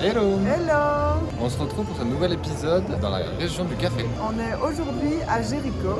Hello! Hello! On se retrouve pour ce nouvel épisode dans la région du café. On est aujourd'hui à Jéricho.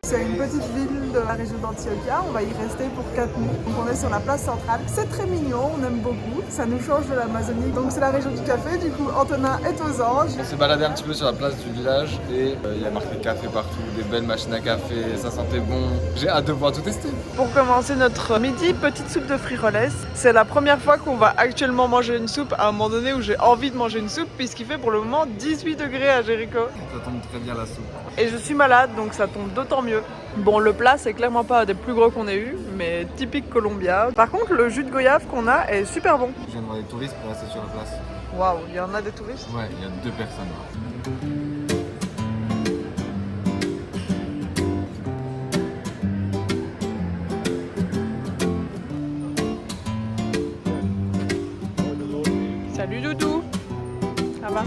C'est une petite ville de la région d'Antioquia, on va y rester pour 4 nuits. Donc on est sur la place centrale, c'est très mignon, on aime beaucoup, ça nous change de l'Amazonie. Donc c'est la région du café, du coup Antonin est aux anges. On s'est baladé un petit peu sur la place du village et il y a marqué café partout, des belles machines à café, ça sentait bon. J'ai hâte de pouvoir tout tester. Pour commencer notre midi, petite soupe de frijoles. C'est la première fois qu'on va actuellement manger une soupe à un moment donné où j'ai envie de manger une soupe puisqu'il fait pour le moment 18 degrés à Jéricho. Ça tombe très bien la soupe. Et je suis malade donc ça tombe d'autant mieux. Bon, le plat c'est clairement pas des plus gros qu'on ait eu, mais typique Colombia. Par contre, le jus de goyave qu'on a est super bon. Je viens de voir des touristes pour rester sur la place. Waouh, il y en a des touristes? Ouais, il y a 2 personnes là. Salut Doudou, ça va?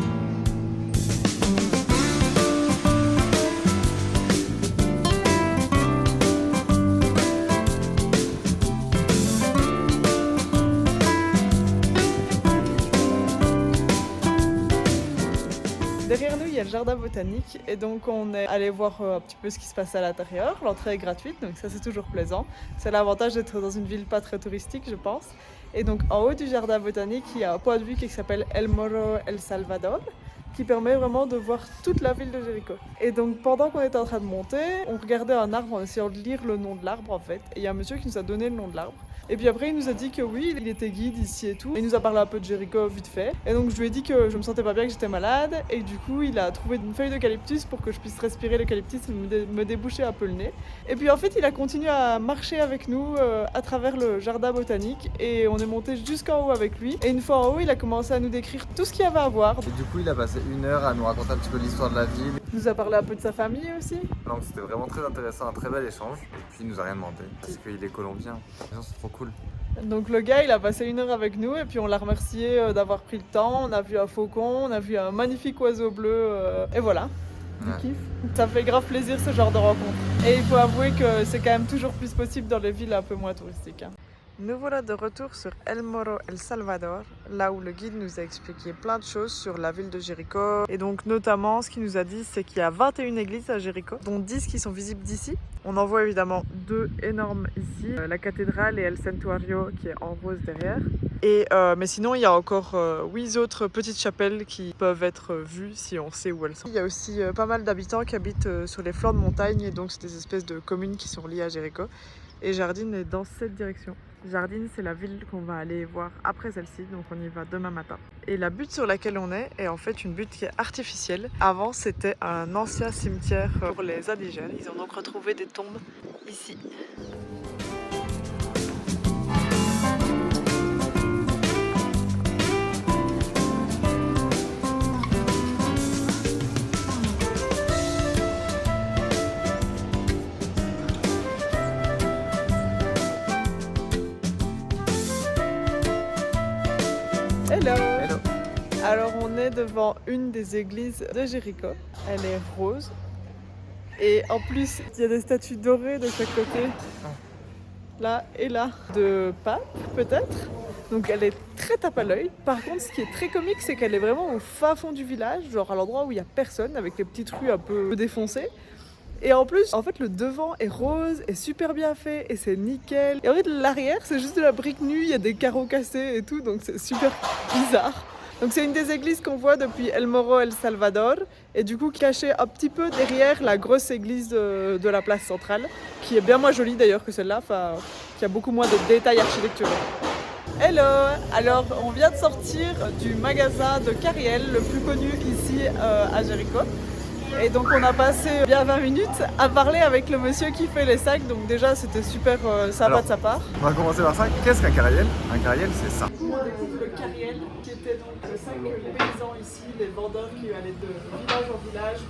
Derrière nous, il y a le jardin botanique et donc on est allé voir un petit peu ce qui se passe à l'intérieur. L'entrée est gratuite, donc ça c'est toujours plaisant. C'est l'avantage d'être dans une ville pas très touristique, je pense. Et donc en haut du jardin botanique, il y a un point de vue qui s'appelle El Morro El Salvador, qui permet vraiment de voir toute la ville de Jéricho. Et donc pendant qu'on était en train de monter, on regardait un arbre en essayant de lire le nom de l'arbre en fait. Et il y a un monsieur qui nous a donné le nom de l'arbre. Et puis après, il nous a dit que oui, il était guide ici et tout. Il nous a parlé un peu de Jéricho vite fait. Et donc je lui ai dit que je me sentais pas bien, que j'étais malade. Et du coup, il a trouvé une feuille d'eucalyptus pour que je puisse respirer l'eucalyptus et me déboucher un peu le nez. Et puis en fait, il a continué à marcher avec nous à travers le jardin botanique. Et on est monté jusqu'en haut avec lui. Et une fois en haut, il a commencé à nous décrire tout ce qu'il y avait à voir. Et du coup, il a passé 1 heure à nous raconter un petit peu l'histoire de la ville. Il nous a parlé un peu de sa famille aussi. Donc c'était vraiment très intéressant, un très bel échange. Et puis il nous a rien demandé parce qu'il est colombien. C'est trop cool. Donc le gars, il a passé 1 heure avec nous et puis on l'a remercié d'avoir pris le temps. On a vu un faucon, on a vu un magnifique oiseau bleu et voilà. Du kiff. Ça fait grave plaisir ce genre de rencontre. Et il faut avouer que c'est quand même toujours plus possible dans les villes un peu moins touristiques. Nous voilà de retour sur El Morro El Salvador, là où le guide nous a expliqué plein de choses sur la ville de Jéricho. Et donc notamment, ce qu'il nous a dit, c'est qu'il y a 21 églises à Jéricho, dont 10 qui sont visibles d'ici. On en voit évidemment 2 énormes ici, la cathédrale et El Santuario qui est en rose derrière. Mais sinon, il y a encore 8 autres petites chapelles qui peuvent être vues si on sait où elles sont. Il y a aussi pas mal d'habitants qui habitent sur les flancs de montagne, et donc c'est des espèces de communes qui sont liées à Jéricho. Et Jardine est dans cette direction. Jardine, c'est la ville qu'on va aller voir après celle-ci, donc on y va demain matin. Et la butte sur laquelle on est en fait une butte qui est artificielle. Avant, c'était un ancien cimetière pour les indigènes. Ils ont donc retrouvé des tombes ici. Hello! Hello. Alors on est devant une des églises de Jéricho. Elle est rose. Et en plus, il y a des statues dorées de chaque côté. Là et là. De pape, peut-être. Donc elle est très tape à l'œil. Par contre, ce qui est très comique, c'est qu'elle est vraiment au fin fond du village, genre à l'endroit où il n'y a personne, avec les petites rues un peu défoncées. Et en plus, en fait, le devant est rose, est super bien fait et c'est nickel. Et en fait, l'arrière, c'est juste de la brique nue, il y a des carreaux cassés et tout, donc c'est super bizarre. Donc c'est une des églises qu'on voit depuis El Morro El Salvador et du coup cachée un petit peu derrière la grosse église de la place centrale, qui est bien moins jolie d'ailleurs que celle-là, qui a beaucoup moins de détails architecturaux. Hello! Alors on vient de sortir du magasin de Cariel, le plus connu ici à Jéricho. Et donc on a passé bien 20 minutes à parler avec le monsieur qui fait les sacs, donc déjà c'était super sympa de sa part. On va commencer par ça. Qu'est-ce qu'un carriel? Un carriel, c'est ça. On découvre le carriel, qui était donc le sac que les paysans ici, les vendeurs qui allaient de village en village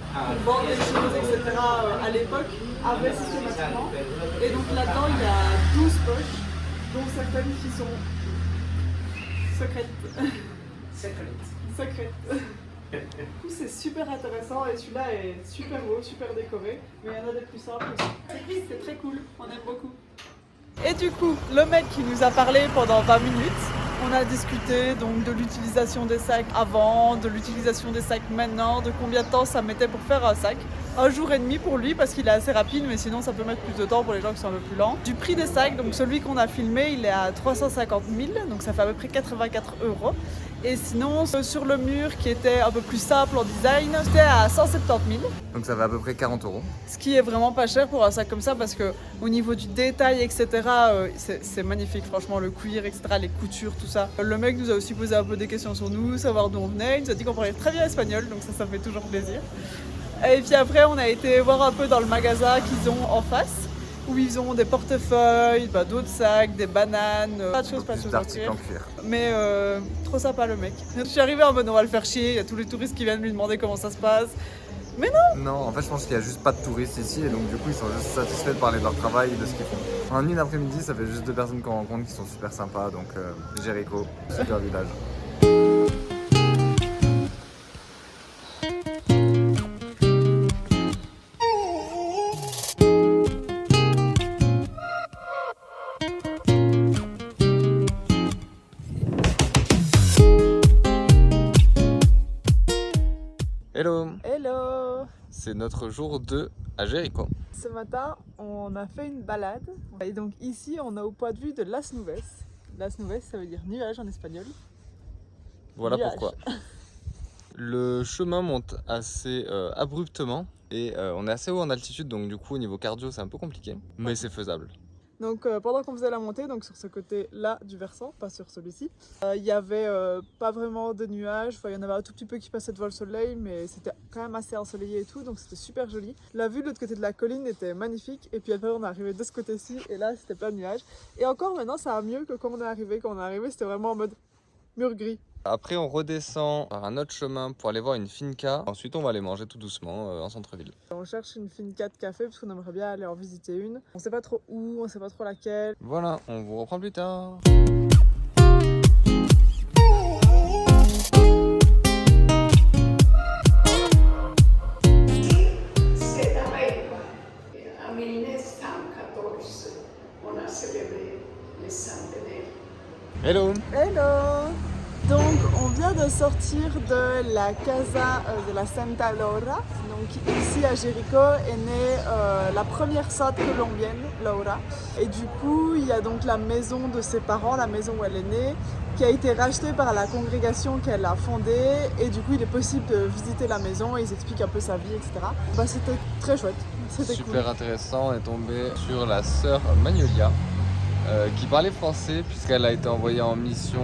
pour vendre des choses, etc. À l'époque, avaient systématiquement. Et donc là-dedans, il y a 12 poches. dont certaines qui sont secrètes. Secrètes. Du coup, c'est super intéressant et celui-là est super beau, super décoré. Mais il y en a des plus simples aussi. C'est très cool, on aime beaucoup. Et du coup, le mec qui nous a parlé pendant 20 minutes, on a discuté donc de l'utilisation des sacs avant, de l'utilisation des sacs maintenant, de combien de temps ça mettait pour faire un sac. 1 jour et demi pour lui parce qu'il est assez rapide, mais sinon ça peut mettre plus de temps pour les gens qui sont un peu plus lents. Du prix des sacs, donc celui qu'on a filmé, il est à 350 000, donc ça fait à peu près 84 €. Et sinon, sur le mur qui était un peu plus simple en design, c'était à 170 000. Donc ça va à peu près 40 €. Ce qui est vraiment pas cher pour un sac comme ça parce que au niveau du détail, etc., c'est magnifique. Franchement, le cuir, etc., les coutures, tout ça. Le mec nous a aussi posé un peu des questions sur nous, savoir d'où on venait. Il nous a dit qu'on parlait très bien espagnol, donc ça fait toujours plaisir. Et puis après, on a été voir un peu dans le magasin qu'ils ont en face, où ils ont des portefeuilles, d'autres sacs, des bananes, pas de choses en cuir. Mais trop sympa le mec. Je suis arrivée en mode on va le faire chier, il y a tous les touristes qui viennent lui demander comment ça se passe. Mais non! Non, en fait je pense qu'il n'y a juste pas de touristes ici et donc du coup ils sont juste satisfaits de parler de leur travail et de ce qu'ils font. En une après-midi, ça fait juste 2 personnes qu'on rencontre qui sont super sympas, donc Jericho, super village. Hello! Hello! C'est notre jour 2 à Jericho. Ce matin, on a fait une balade. Et donc ici, on est au point de vue de Las Nubes. Las Nubes, ça veut dire nuage en espagnol. Voilà Nuage. pourquoi. Le chemin monte assez abruptement et on est assez haut en altitude, donc du coup au niveau cardio c'est un peu compliqué, mais c'est faisable. Donc pendant qu'on faisait la montée, donc sur ce côté-là du versant, pas sur celui-ci, il y avait pas vraiment de nuages, il y en avait un tout petit peu qui passaient devant le soleil, mais c'était quand même assez ensoleillé et tout, donc c'était super joli. La vue de l'autre côté de la colline était magnifique, et puis après on est arrivé de ce côté-ci, et là c'était plein de nuages. Et encore maintenant ça va mieux que quand on est arrivé. Quand on est arrivé, c'était vraiment en mode mur gris. Après on redescend par un autre chemin pour aller voir une finca, ensuite on va aller manger tout doucement en centre-ville. On cherche une finca de café parce qu'on aimerait bien aller en visiter une. On sait pas trop où, on sait pas trop laquelle. Voilà, on vous reprend plus tard. A 1914, on a célébré les centenaires. Hello! Hello! Donc on vient de sortir de la casa de la Santa Laura. Donc ici à Jericho est née la première sainte colombienne, Laura. Et du coup il y a donc la maison de ses parents, la maison où elle est née, qui a été rachetée par la congrégation qu'elle a fondée. Et du coup il est possible de visiter la maison et ils expliquent un peu sa vie, etc. C'était très chouette, c'était Super cool. intéressant, on est tombé sur la sœur Magnolia. Qui parlait français puisqu'elle a été envoyée en mission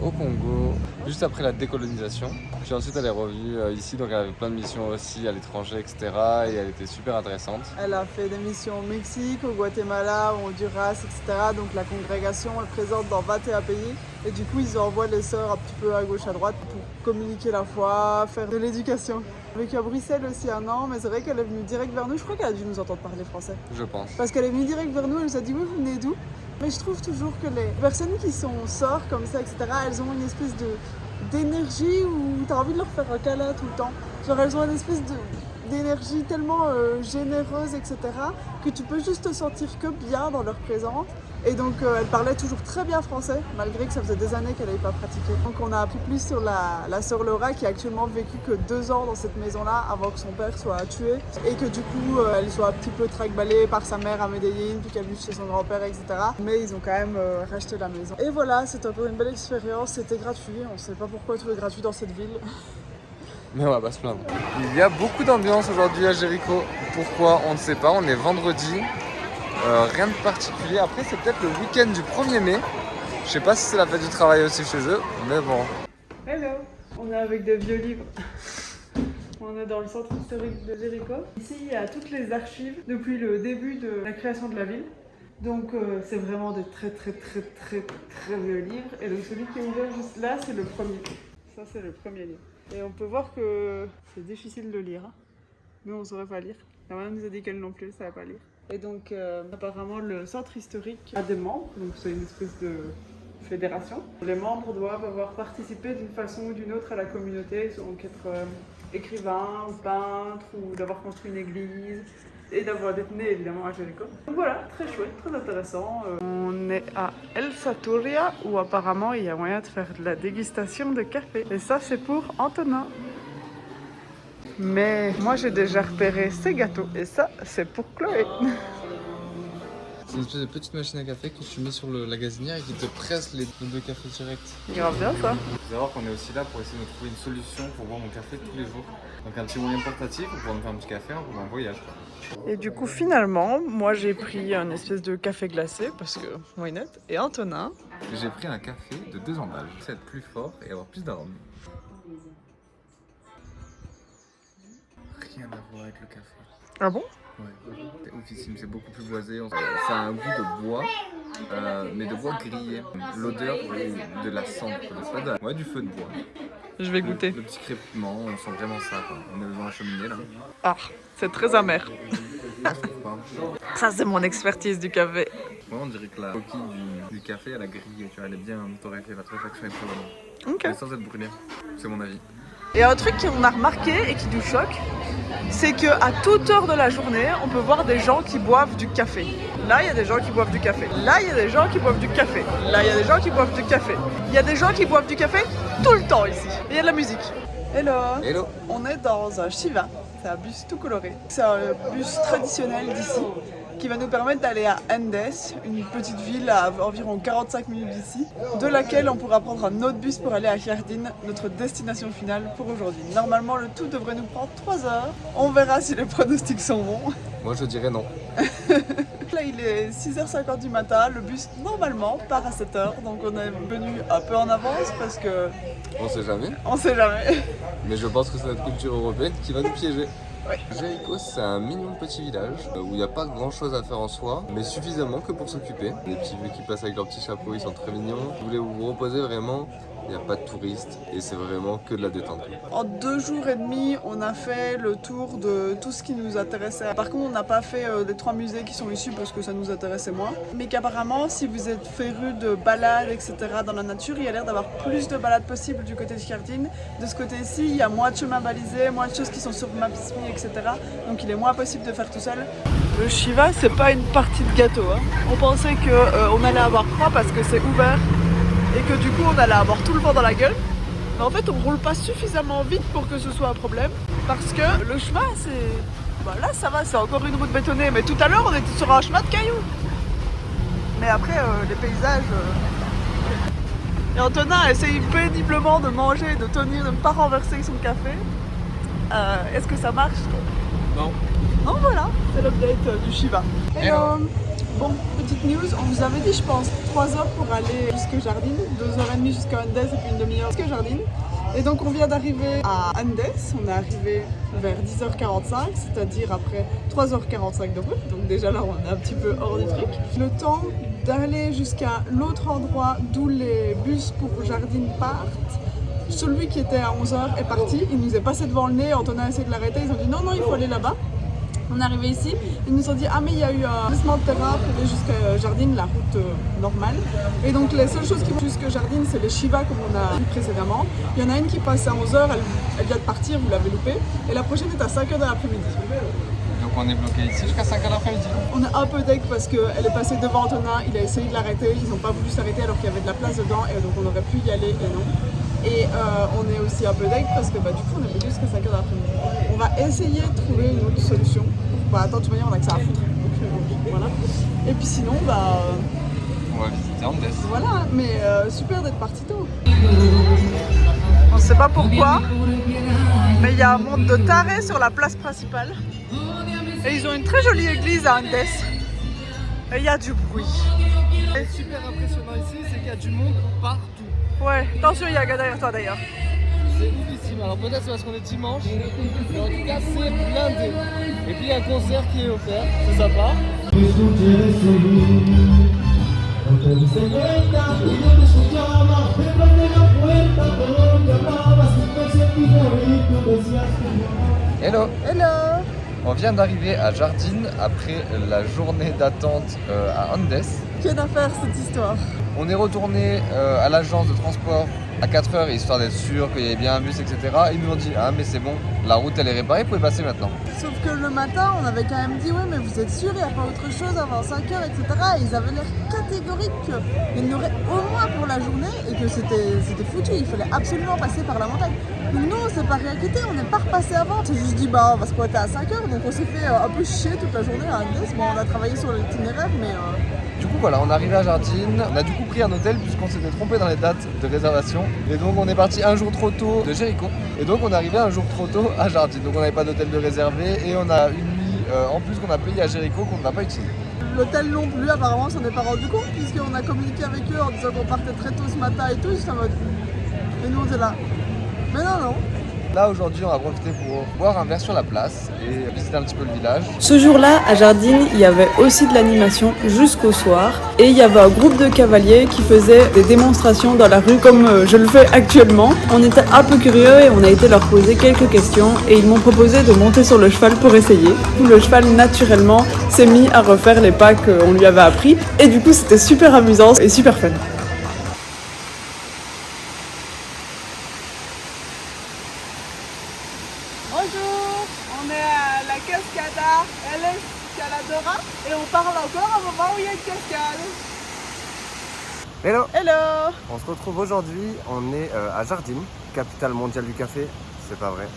au Congo juste après la décolonisation. Puis ensuite elle est revenue ici, donc elle avait plein de missions aussi à l'étranger, etc. Et elle était super intéressante. Elle a fait des missions au Mexique, au Guatemala, au Honduras, etc. Donc la congrégation est présente dans 21 pays. Et du coup ils envoient les sœurs un petit peu à gauche à droite pour communiquer la foi, faire de l'éducation. Elle a vécu à Bruxelles aussi 1 an, mais c'est vrai qu'elle est venue direct vers nous. Je crois qu'elle a dû nous entendre parler français. Je pense. Parce qu'elle est venue direct vers nous, elle nous a dit oui, vous venez d'où? Mais je trouve toujours que les personnes qui sont sœurs comme ça, etc., elles ont une espèce d'énergie où tu as envie de leur faire un câlin tout le temps. Genre elles ont une espèce d'énergie tellement généreuse, etc., que tu peux juste te sentir que bien dans leur présence. Et donc elle parlait toujours très bien français, malgré que ça faisait des années qu'elle n'avait pas pratiqué. Donc on a appris plus sur la sœur Laura qui a actuellement vécu que 2 ans dans cette maison-là avant que son père soit tué. Et que du coup elle soit un petit peu traqueballée par sa mère à Medellín, puis qu'elle vit chez son grand-père, etc. Mais ils ont quand même racheté la maison. Et voilà, c'était un peu une belle expérience, c'était gratuit. On ne sait pas pourquoi tout est gratuit dans cette ville. Mais on va pas se plaindre. Il y a beaucoup d'ambiance aujourd'hui à Jericho. Pourquoi? On ne sait pas, on est vendredi. Rien de particulier. Après c'est peut-être le week-end du 1er mai. Je sais pas si c'est la fête du travail aussi chez eux, mais bon. Hello! On est avec des vieux livres. On est dans le centre historique de Jericho. Ici, il y a toutes les archives depuis le début de la création de la ville. Donc c'est vraiment de très vieux livres. Et donc celui qui est ouvert juste là, c'est le premier. Ça, c'est le premier livre. Et on peut voir que c'est difficile de lire. Nous, on ne saurait pas lire. La maman nous a dit qu'elle non plus, elle ne savait pas lire. Et donc apparemment le centre historique a des membres, donc c'est une espèce de fédération. Les membres doivent avoir participé d'une façon ou d'une autre à la communauté, donc être écrivain ou peintre ou d'avoir construit une église et d'être né évidemment à Jericho. Donc voilà, très chouette, très intéressant. On est à El Saturia où apparemment il y a moyen de faire de la dégustation de café. Et ça c'est pour Antonin. Mais moi j'ai déjà repéré ces gâteaux et ça c'est pour Chloé. C'est une espèce de petite machine à café que tu mets sur la gazinière et qui te presse les deux cafés direct. Grave bien ça. Il faut savoir qu'on est aussi là pour essayer de trouver une solution pour boire mon café tous les jours. Donc un petit moyen portatif pour pouvoir me faire un petit café pendant un voyage. Et du coup finalement, moi j'ai pris un espèce de café glacé parce que why not. Et Antonin, J'ai pris un café de 2 emballages. C'est être plus fort et avoir plus d'arômes. Rien à voir avec le café. ah bon? Ouais, c'est oufissime, c'est beaucoup plus boisé. Ça a un goût de bois, mais de bois grillé. L'odeur de la cendre, ouais, du feu de bois. Je vais goûter. Le petit crépitement, on sent vraiment ça, quoi. On est devant la cheminée là. Ah, c'est très amer. Je trouve pas. Ça c'est mon expertise du café. Ouais, on dirait que la coquille du café, elle a grillé, tu vois, elle est bien torréfiée, la torréfaction est très bonne. Ok. Mais sans être brûlée, c'est mon avis. Et un truc qu'on a remarqué et qui nous choque, c'est qu'à toute heure de la journée, on peut voir des gens qui boivent du café. Là, il y a des gens qui boivent du café. Là, il y a des gens qui boivent du café. Là, il y a des gens qui boivent du café. Il y a des gens qui boivent du café tout le temps ici. Et il y a de la musique. Hello. Hello. On est dans un Shiva. C'est un bus tout coloré. C'est un bus traditionnel d'ici qui va nous permettre d'aller à Andes, une petite ville à environ 45 minutes d'ici, de laquelle on pourra prendre un autre bus pour aller à Jardin, notre destination finale pour aujourd'hui. Normalement, le tout devrait nous prendre 3 heures. On verra si les pronostics sont bons. Moi je dirais non. Là, il est 6h50 du matin. Le bus, normalement, part à 7h. Donc, on est venu un peu en avance parce que... On sait jamais. On sait jamais. Mais je pense que c'est notre culture européenne qui va nous piéger. Ouais. Jericho, c'est un mignon petit village où il n'y a pas grand chose à faire en soi, mais suffisamment que pour s'occuper. Les petits vieux qui passent avec leurs petits chapeaux, ils sont très mignons. Vous voulez vous reposer vraiment, il n'y a pas de touristes et c'est vraiment que de la détente. En 2 jours et demi, on a fait le tour de tout ce qui nous intéressait. Par contre, on n'a pas fait les 3 musées qui sont issus parce que ça nous intéressait moins. Mais qu'apparemment, si vous êtes féru de balades, etc. dans la nature, il y a l'air d'avoir plus de balades possibles du côté de Jardin. De ce côté-ci, il y a moins de chemins balisés, moins de choses qui sont sur Maps.me, etc. Donc il est moins possible de faire tout seul. Le Shiva, c'est pas une partie de gâteau. Hein. On pensait qu'on allait avoir froid parce que c'est ouvert et que du coup on allait avoir tout le vent dans la gueule. Mais en fait on roule pas suffisamment vite pour que ce soit un problème parce que le chemin c'est... Bah là ça va, c'est encore une route bétonnée, mais tout à l'heure on était sur un chemin de cailloux. Mais après les paysages... Et Antonin essaye péniblement de manger, de tenir, de ne pas renverser son café. Est-ce que ça marche? Non. Non, voilà, c'est l'update du Shiva. Hello. Bon, petite news, on vous avait dit je pense 3 heures pour aller jusqu'à Jardin, 2h30 jusqu'à Andes et puis une demi-heure jusqu'à Jardin. Et donc on vient d'arriver à Andes, on est arrivé vers 10h45, c'est-à-dire après 3h45 de route, donc déjà là on est un petit peu hors du truc. Le temps d'aller jusqu'à l'autre endroit d'où les bus pour Jardin partent, celui qui était à 11h est parti, il nous est passé devant le nez, Antonin a essayé de l'arrêter, ils ont dit non, non, il faut aller là-bas. On est arrivé ici, ils nous ont dit ah mais il y a eu un glissement de terrain pour aller jusqu'à Jardin, la route normale. Et donc les seules choses qui vont jusqu'à Jardin, c'est les Shiva comme on a vu précédemment. Il y en a une qui passe à 11h, elle vient de partir, vous l'avez loupé. Et la prochaine est à 5h de l'après-midi. Donc on est bloqué ici jusqu'à 5h l'après-midi. On est un peu deg parce qu'elle est passée devant Antonin, il a essayé de l'arrêter, ils n'ont pas voulu s'arrêter alors qu'il y avait de la place dedans et donc on aurait pu y aller et non. Et on est aussi un peu deg parce que du coup on est bloqué jusqu'à 5h de l'après-midi. On va essayer de trouver une autre solution. Attends, de toute manière on a que ça à foutre. Donc, voilà. Et puis sinon, on va visiter Andes. Voilà, mais super d'être parti tôt. On ne sait pas pourquoi, mais il y a un monde de tarés sur la place principale. Et ils ont une très jolie église à Andes. Et il y a du bruit. Ce qui est super impressionnant ici, c'est qu'il y a du monde partout. Ouais, attention, il y a un gars derrière toi d'ailleurs. C'est oufissime. Alors peut-être c'est parce qu'on est dimanche, mais en tout cas c'est blindé. Et puis il y a un concert qui est offert, c'est sympa. Hello. Hello. On vient d'arriver à Jardine après la journée d'attente à Andes. Quelle affaire cette histoire. On est retourné à l'agence de transport à 4h histoire d'être sûr qu'il y avait bien un bus, etc. Ils nous ont dit ah mais c'est bon, la route elle est réparée, vous pouvez passer maintenant. Sauf que le matin, on avait quand même dit ouais mais vous êtes sûr, il n'y a pas autre chose avant 5h, etc. Et ils avaient l'air catégoriques qu'il y en aurait au moins pour la journée et que c'était foutu, il fallait absolument passer par la montagne. Donc nous on s'est pas réinquiété, on n'est pas repassé avant. On s'est juste dit bah on va se pointer à 5h, donc on s'est fait un peu chier toute la journée à Andes. Bon on a travaillé sur l'itinéraire mais... Du coup voilà, on est arrivé à Jardine, on a du coup pris un hôtel puisqu'on s'était trompé dans les dates de réservation. Et donc on est parti un jour trop tôt de Jéricho. Et donc on est arrivé un jour trop tôt à Jardine. Donc on n'avait pas d'hôtel de réservé et on a une nuit en plus qu'on a payé à Jéricho qu'on n'a pas utilisé. L'hôtel non plus, apparemment, s'en est pas rendu compte puisqu'on a communiqué avec eux en disant qu'on partait très tôt ce matin et tout, juste en mode... Et nous on était là. Mais non. Là aujourd'hui on va profiter pour boire un verre sur la place et visiter un petit peu le village. Ce jour-là, à Jardine, il y avait aussi de l'animation jusqu'au soir. Et il y avait un groupe de cavaliers qui faisait des démonstrations dans la rue comme je le fais actuellement. On était un peu curieux et on a été leur poser quelques questions et ils m'ont proposé de monter sur le cheval pour essayer. Le cheval, naturellement, s'est mis à refaire les pas qu'on lui avait appris. Et du coup, c'était super amusant et super fun. Bonjour, on est à la Cascada El Escaladora et on parle encore à un moment où il y a une cascade. Hello. Hello. On se retrouve aujourd'hui, on est à Jardine, capitale mondiale du café, c'est pas vrai.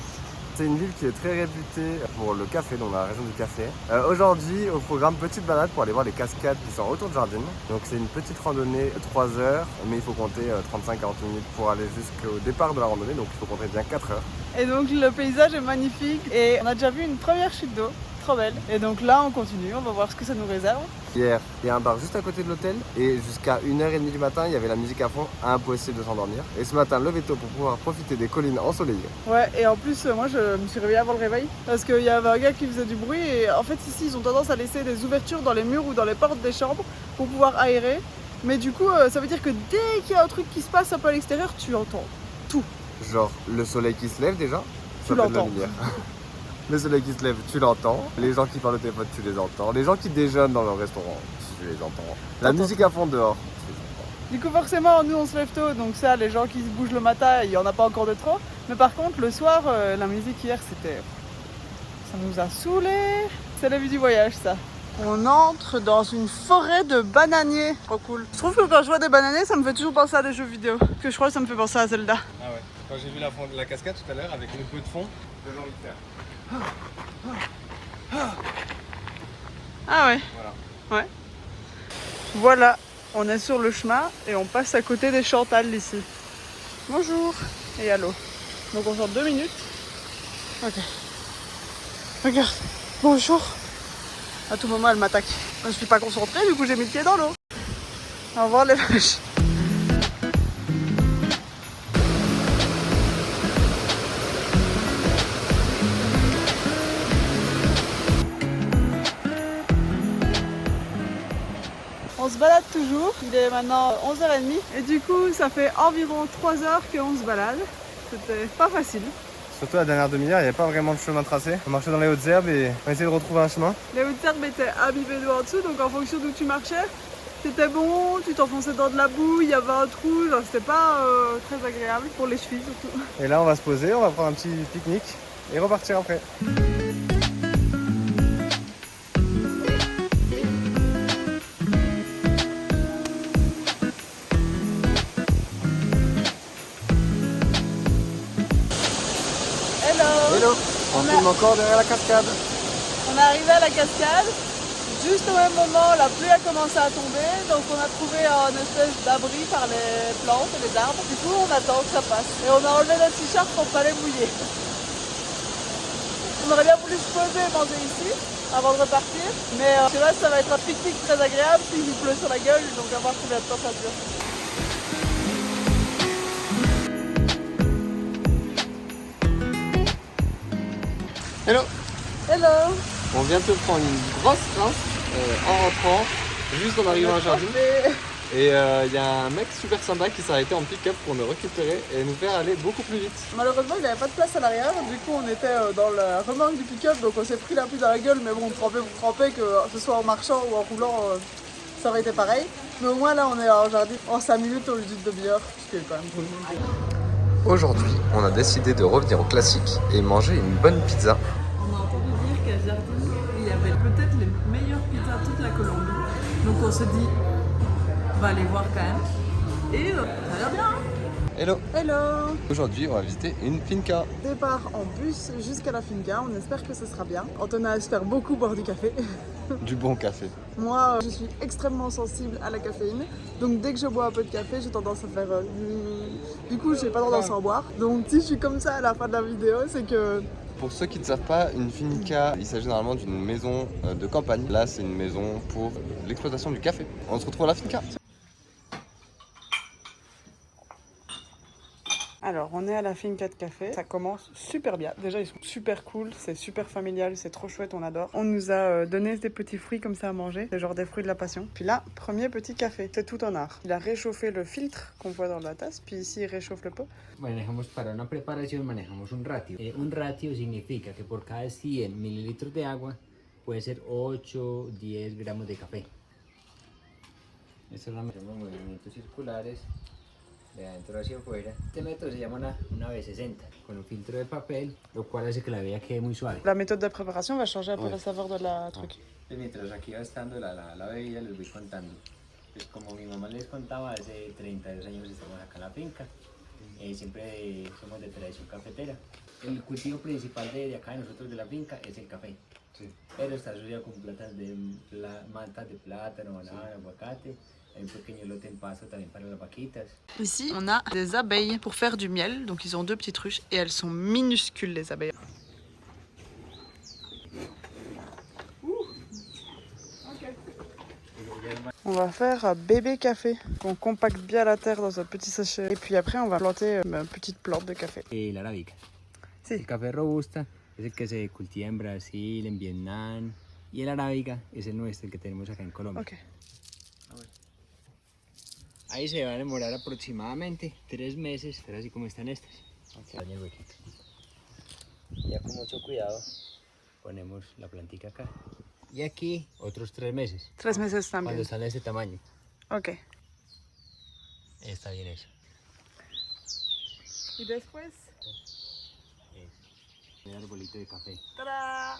C'est une ville qui est très réputée pour le café, donc dans la région du café. Aujourd'hui, au programme, petite balade pour aller voir les cascades qui sont autour de Jardine. Donc c'est une petite randonnée 3 heures, mais il faut compter 35-40 minutes pour aller jusqu'au départ de la randonnée, donc il faut compter bien 4 heures. Et donc le paysage est magnifique et on a déjà vu une première chute d'eau, trop belle. Et donc là on continue, on va voir ce que ça nous réserve. Hier, il y a un bar juste à côté de l'hôtel et jusqu'à 1h30 du matin, il y avait la musique à fond, impossible de s'endormir. Et ce matin, levé tôt pour pouvoir profiter des collines ensoleillées. Ouais, et en plus moi je me suis réveillée avant le réveil parce qu'il y avait un gars qui faisait du bruit et en fait ici ils ont tendance à laisser des ouvertures dans les murs ou dans les portes des chambres pour pouvoir aérer. Mais du coup ça veut dire que dès qu'il y a un truc qui se passe un peu à l'extérieur, tu entends tout. Genre le soleil qui se lève déjà, Tu ça fait de la l'entends. lumière. Le soleil qui se lève, tu l'entends. Les gens qui parlent au téléphone, tu les entends. Les gens qui déjeunent dans le restaurant, tu les entends. La T'entends. musique à fond dehors, tu les entends. Du coup forcément nous on se lève tôt donc ça les gens qui se bougent le matin il n'y en a pas encore de trop. Mais par contre le soir la musique hier c'était... ça nous a saoulés. C'est la vie du voyage ça. On entre dans une forêt de bananiers. Trop cool. Je trouve que quand je vois des bananiers ça me fait toujours penser à des jeux vidéo. Parce que je crois que ça me fait penser à Zelda. Ah ouais, quand j'ai vu la cascade tout à l'heure avec le peu de fond, j'avais envie de faire. Ah ouais. Voilà. Ouais. Voilà, on est sur le chemin et on passe à côté des Chantal ici. Bonjour et allô. Donc on sort 2 minutes. Ok. Regarde. Bonjour. À tout moment elle m'attaque. Je suis pas concentrée, du coup j'ai mis le pied dans l'eau. Au revoir les vaches. On se balade toujours, il est maintenant 11h30 et du coup ça fait environ 3 heures qu'on se balade. C'était pas facile. Surtout la dernière demi-heure, il n'y avait pas vraiment de chemin tracé. On marchait dans les hautes herbes et on essayait de retrouver un chemin. Les hautes herbes étaient imbibées d'eau en dessous, donc en fonction d'où tu marchais, c'était bon, tu t'enfonçais dans de la boue, il y avait un trou, genre c'était pas très agréable pour les chevilles surtout. Et là, on va se poser, on va prendre un petit pique-nique et repartir après. Hello, on filme encore derrière la cascade. On est arrivé à la cascade, juste au même moment la pluie a commencé à tomber, donc on a trouvé un espèce d'abri par les plantes et les arbres. Du coup on attend que ça passe. Et on a enlevé notre t-shirt pour pas les mouiller. On aurait bien voulu se poser et manger ici avant de repartir, mais je sais pas si ça va être un pique-nique très agréable s'il nous pleut sur la gueule, donc à voir combien de temps ça dure. Hello. Hello. On vient de prendre une grosse rince en rentrant, juste en arrivant à Jardine. Et il y a un mec super sympa qui s'est arrêté en pick-up pour nous récupérer et nous faire aller beaucoup plus vite. Malheureusement, il n'y avait pas de place à l'arrière, du coup on était dans la remorque du pick-up, donc on s'est pris la pluie dans la gueule, mais bon, trempé pour tremper, que ce soit en marchant ou en roulant, ça aurait été pareil. Mais au moins là, on est en jardin en 5 minutes au lieu d'une demi-heure, ce qui est quand même cool. Aujourd'hui, on a décidé de revenir au classique et manger une bonne pizza. On a entendu dire qu'à Jardine, il y avait peut-être les meilleures pizzas de toute la Colombie. Donc on se dit, on va aller voir quand même. Et ça a l'air bien. Hello! Hello! Aujourd'hui, on va visiter une finca. Départ en bus jusqu'à la finca, on espère que ce sera bien. Antonin espère beaucoup boire du café. Du bon café. Moi, je suis extrêmement sensible à la caféine, donc dès que je bois un peu de café, j'ai tendance à faire... Du coup, j'ai pas tendance à en boire. Donc si je suis comme ça à la fin de la vidéo, c'est que... Pour ceux qui ne savent pas, une finca, il s'agit normalement d'une maison de campagne. Là, c'est une maison pour l'exploitation du café. On se retrouve à la finca. Alors, on est à la finca de café. Ça commence super bien. Déjà, ils sont super cool. C'est super familial. C'est trop chouette. On adore. On nous a donné des petits fruits comme ça à manger. C'est genre des fruits de la passion. Puis là, premier petit café. C'est tout en art. Il a réchauffé le filtre qu'on voit dans la tasse. Puis ici, il réchauffe le pot. Manejamos para una preparación, manejamos un ratio. Un ratio significa que por cada 100 mililitros de agua puede ser 8, 10 gramos de café. Esto es hacemos movimientos circulares de adentro hacia afuera. Este método se llama una V60 con un filtro de papel, lo cual hace que la bebida quede muy suave. La méthode de préparation va changer un peu la saveur de la truc. Mientras aquí va estando la bebida, les voy contando. Pues como mi mamá les contaba, hace 32 años estamos acá en la finca. Siempre somos de tradición cafetera. El cultivo principal de acá de nosotros de la finca es el café. Sí. Pero está asociado con plantas de matas de plátano, banana, aguacate. Un pequeño lote en pasto también para las vaquitas. Ici, on a des abeilles pour faire du miel. Donc, ils ont 2 petites ruches et elles sont minuscules, les abeilles. On va faire un bébé café qu'on compacte bien la terre dans un petit sachet. Et puis après, on va planter une petite plante de café. Y la arábica. Sí. El café robusta es el que se cultiva en Brasil, en Vietnam. Y el arábica es el nuestro, el que tenemos acá en Colombia. Ok. Ahí se van a demorar aproximadamente 3 meses, pero así como están estas. Daña el huequito. Ya con mucho cuidado ponemos la plantica acá. Y aquí otros 3 meses. 3 meses Cuando también. están de este tamaño. Ok. Está bien eso. Y después... El arbolito de café. ¡Tada!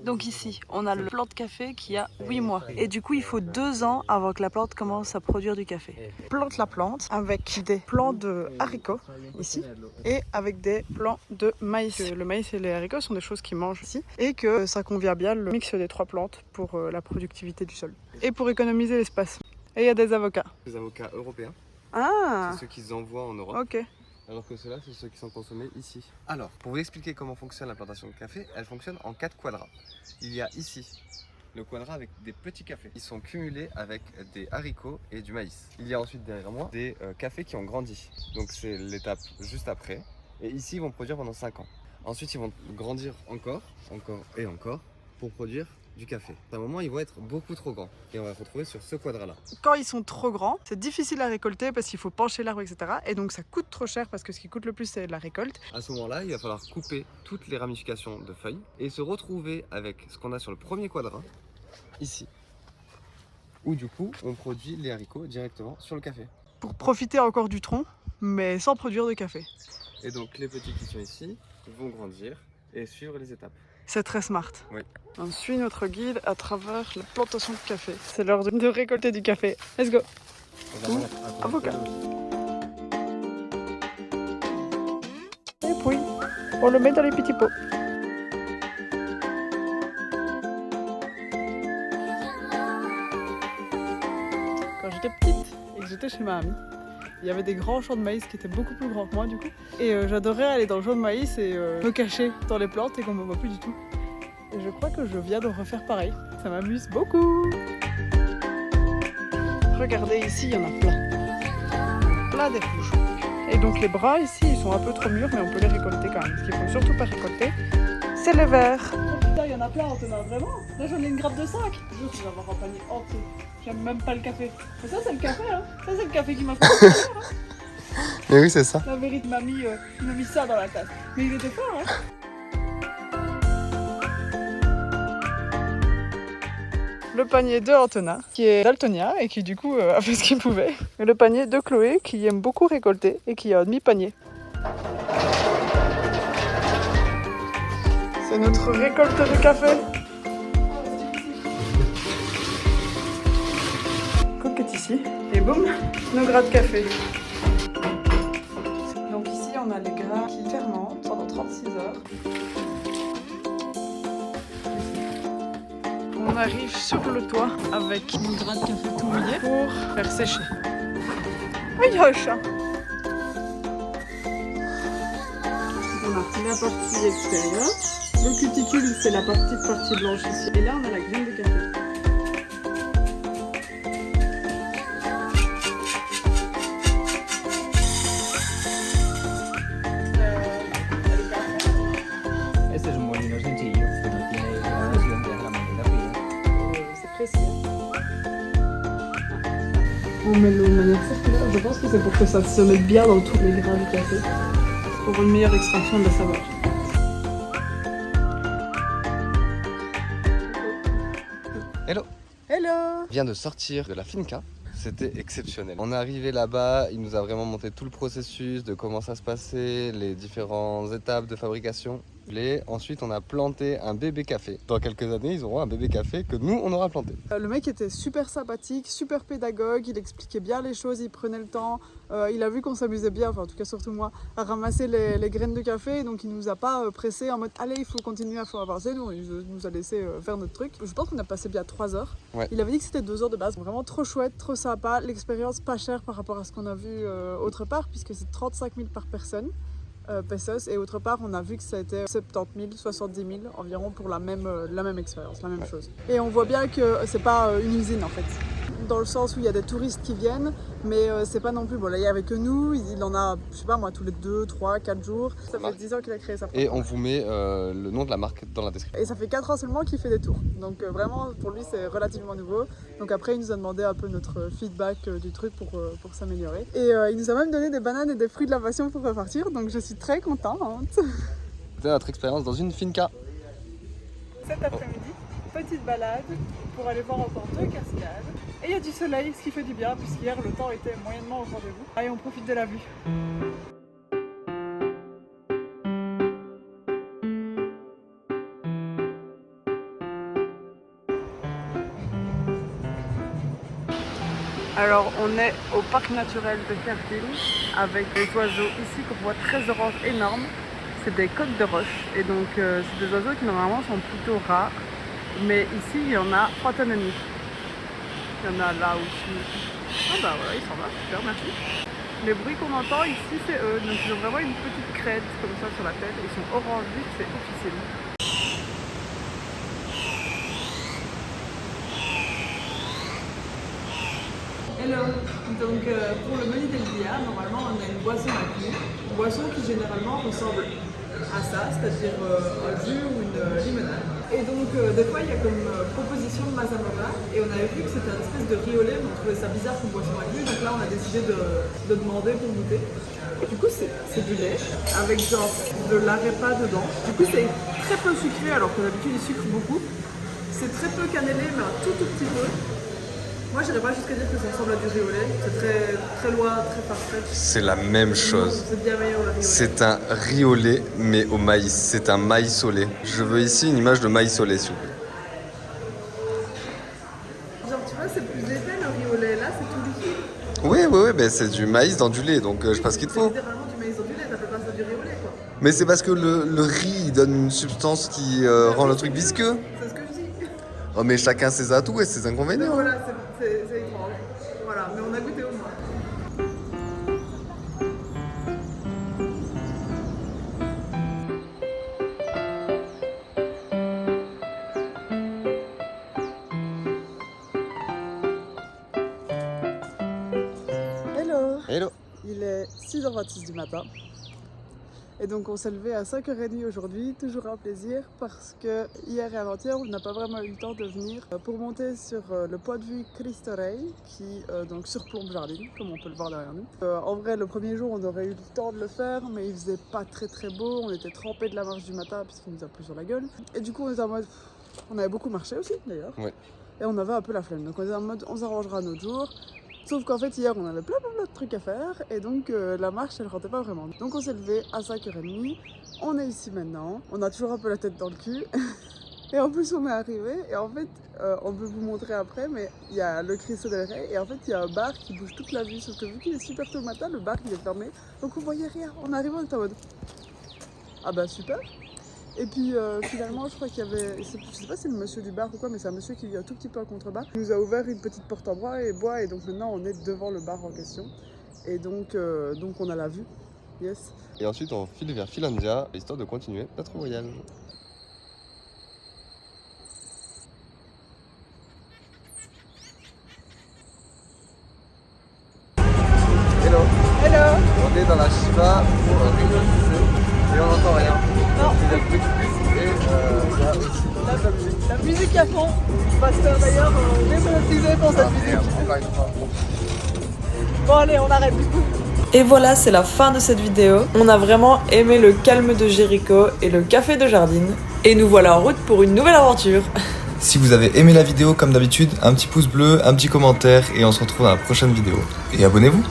Donc ici, on a le plant de café qui a 8 mois. Et du coup, il faut 2 ans avant que la plante commence à produire du café. On plante la plante avec des plants de haricots, ici, et avec des plants de maïs. Le maïs et les haricots sont des choses qui mangent ici, et que ça convient bien le mix des 3 plantes pour la productivité du sol. Et pour économiser l'espace. Et il y a des avocats. Les avocats européens, Ah, c'est ceux qu'ils envoient en Europe. ok. Alors que ceux-là, c'est ceux qui sont consommés ici. Alors, pour vous expliquer comment fonctionne la plantation de café, elle fonctionne en 4 quadras. Il y a ici le quadrat avec des petits cafés. Ils sont cumulés avec des haricots et du maïs. Il y a ensuite derrière moi des cafés qui ont grandi. Donc c'est l'étape juste après. Et ici, ils vont produire pendant 5 ans. Ensuite, ils vont grandir encore et encore pour produire du café. À un moment, ils vont être beaucoup trop grands. Et on va les retrouver sur ce quadrat-là. Quand ils sont trop grands, c'est difficile à récolter parce qu'il faut pencher l'arbre, etc. Et donc ça coûte trop cher parce que ce qui coûte le plus, c'est la récolte. À ce moment-là, il va falloir couper toutes les ramifications de feuilles et se retrouver avec ce qu'on a sur le premier quadrat, ici. Où du coup, on produit les haricots directement sur le café. Pour profiter encore du tronc, mais sans produire de café. Et donc les petits qui sont ici vont grandir et suivre les étapes. C'est très smart. Oui. On suit notre guide à travers la plantation de café. C'est l'heure de récolter du café. Let's go. Avocat. Et puis, on le met dans les petits pots. Quand j'étais petite et que j'étais chez ma amie, il y avait des grands champs de maïs qui étaient beaucoup plus grands que moi du coup. Et j'adorais aller dans le champ de maïs et me cacher dans les plantes et qu'on me voit plus du tout. Et je crois que je viens de refaire pareil. Ça m'amuse beaucoup. Regardez ici, il y en a plein. Plein des rouges. Et donc les bras ici, ils sont un peu trop mûrs, mais on peut les récolter quand même. Ce qu'il faut surtout pas récolter, c'est les verres. Oh putain, il y en a plein, Antonin, vraiment. Là, j'en ai une grappe de 5. Je jure que je vais avoir un panier entier. J'aime même pas le café. Mais ça, c'est le café, hein. Ça, c'est le café qui m'a fait tout à l'heure, hein. Mais oui, c'est ça. La vérité, il m'a mis ça dans la tasse. Mais il était fort, hein. Le panier de Antonin, qui est daltonien et qui du coup a fait ce qu'il pouvait. Et le panier de Chloé, qui aime beaucoup récolter et qui a un demi-panier. C'est notre récolte de café. Coque est ici. Et boum, nos gras de café. Donc ici, on a les gras qui fermentent pendant 36 heures. On arrive sur le toit avec nos gras de café tout mouillés pour faire sécher. Oh, il y a un chat. On a la partie extérieure. Le cuticule, c'est la partie blanche ici. Et là, on a la graine de café. Este es un molino sencillo que no tiene gradación, deja la manera fría. C'est précis. On met l'eau de manière circulaire. Je pense que c'est pour que ça se mette bien dans tous les grains du café. Pour une meilleure extraction de la saveur. Hello. Hello. On vient de sortir de la finca. C'était exceptionnel. On est arrivé là-bas, il nous a vraiment montré tout le processus de comment ça se passait, les différentes étapes de fabrication. Et ensuite, on a planté un bébé café. Dans quelques années, ils auront un bébé café que nous, on aura planté. Le mec était super sympathique, super pédagogue, il expliquait bien les choses, il prenait le temps. Il a vu qu'on s'amusait bien, enfin en tout cas surtout moi, à ramasser les graines de café. Donc il nous a pas pressé en mode allez, il faut continuer à avancer. Non, il nous a laissé faire notre truc. Je pense qu'on a passé bien 3 heures. Ouais. Il avait dit que c'était 2 heures de base. Vraiment trop chouette, trop sympa. L'expérience pas chère par rapport à ce qu'on a vu autre part, puisque c'est 35 000 par personne. Pesos, et autre part on a vu que ça a été 70 000, 70 000 environ pour la même expérience, la même chose. Et on voit bien que c'est pas une usine en fait, dans le sens où il y a des touristes qui viennent, mais c'est pas non plus, bon là il y avait que nous, il en a, je sais pas moi, tous les 2, 3, 4 jours, ça fait 10 ans qu'il a créé ça. Et on vous met le nom de la marque dans la description. Et ça fait 4 ans seulement qu'il fait des tours, donc vraiment pour lui c'est relativement nouveau. Donc après il nous a demandé un peu notre feedback du truc pour s'améliorer. Et il nous a même donné des bananes et des fruits de la passion pour repartir, donc je suis très contente. C'était notre expérience dans une finca. Cet après-midi, petite balade pour aller voir encore 2 cascades. Et il y a du soleil, ce qui fait du bien, puisqu'hier le temps était moyennement au rendez-vous. Allez, on profite de la vue. Alors on est au parc naturel de Cardine avec des oiseaux ici qu'on voit très orange énormes. C'est des coqs de roche et donc c'est des oiseaux qui normalement sont plutôt rares. Mais ici il y en a 3,5 tonnes. Il y en a là aussi. Ah bah voilà, ils s'en vont, super, merci. Les bruits qu'on entend ici c'est eux, donc ils ont vraiment une petite crête comme ça sur la tête. Ils sont orange vif, c'est officiel. Hello. Donc pour le menu del dia, normalement on a une boisson à nous, une boisson qui généralement ressemble à ça, c'est-à-dire un jus ou une limonade. Et donc des fois il y a comme proposition de mazamorra et on avait vu que c'était une espèce de riolet, mais on trouvait ça bizarre comme boisson à nous, donc là on a décidé de demander pour goûter. Et du coup c'est du lait avec genre de l'arepa dedans. Du coup c'est très peu sucré alors que d'habitude il sucre beaucoup. C'est très peu cannelé mais un tout petit peu. Moi, j'irais pas jusqu'à dire que ça ressemble à du riolet. C'est très loin, très farfetch. C'est la même chose. C'est bien meilleur le riolet. C'est un riolet, mais au maïs. C'est un maïs au lait. Je veux ici une image de maïs au lait, s'il vous plaît. Genre, tu vois, c'est plus épais le riolet. Là, c'est tout liquide. Oui, ben c'est du maïs dans du lait, donc je sais pas ce qu'il te C'est faut. littéralement du maïs dans du lait, t'appelles pas ça du riolet, quoi. Mais c'est parce que le riz il donne une substance qui rend le truc visqueux. C'est ce que je dis. Oh, mais chacun ses atouts et ses inconvénients. Voilà, c'est étrange. Voilà, mais on a goûté au moins. Hello. Hello. Il est 6h26 du matin. Et donc on s'est levé à 5h30 aujourd'hui, toujours un plaisir parce que hier et avant-hier on n'a pas vraiment eu le temps de venir pour monter sur le point de vue Cristo Rei qui donc surplombe Jardim, comme on peut le voir derrière nous. En vrai le premier jour on aurait eu le temps de le faire mais il faisait pas très beau, on était trempés de la marche du matin puisqu'il nous a plu sur la gueule. Et du coup on était en mode, on avait beaucoup marché aussi d'ailleurs. Ouais. Et on avait un peu la flemme, donc on était en mode on s'arrangera un autre jour. Sauf qu'en fait hier on avait plein de trucs à faire et donc la marche elle rentrait pas vraiment. Donc on s'est levé à 5h30, on est ici maintenant, on a toujours un peu la tête dans le cul et en plus on est arrivé et en fait on peut vous montrer après mais il y a le Cristo del Rei et en fait il y a un bar qui bouge toute la vue sauf que vu qu'il est super tôt le matin le bar il est fermé donc on voyait rien. On arrive on était en mode ah bah super. Et puis finalement je crois qu'il y avait, je sais pas si c'est le monsieur du bar ou quoi, mais c'est un monsieur qui vit un tout petit peu à contrebas. Il nous a ouvert une petite porte en bois et donc maintenant on est devant le bar en question. Et donc on a la vue, yes. Et ensuite on file vers Finlandia, histoire de continuer notre voyage. Hello. Hello. On est dans la Shiba pour Rio et on n'entend rien. Non. C'est le petit bus et il y a aussi la musique. La musique à fond. Pasteur d'ailleurs, démonétisé pour cette musique. Encore une fois. Bon allez, on arrête du coup. Et voilà, c'est la fin de cette vidéo. On a vraiment aimé le calme de Jéricho et le café de Jardim. Et nous voilà en route pour une nouvelle aventure. Si vous avez aimé la vidéo, comme d'habitude, un petit pouce bleu, un petit commentaire et on se retrouve dans la prochaine vidéo. Et abonnez-vous!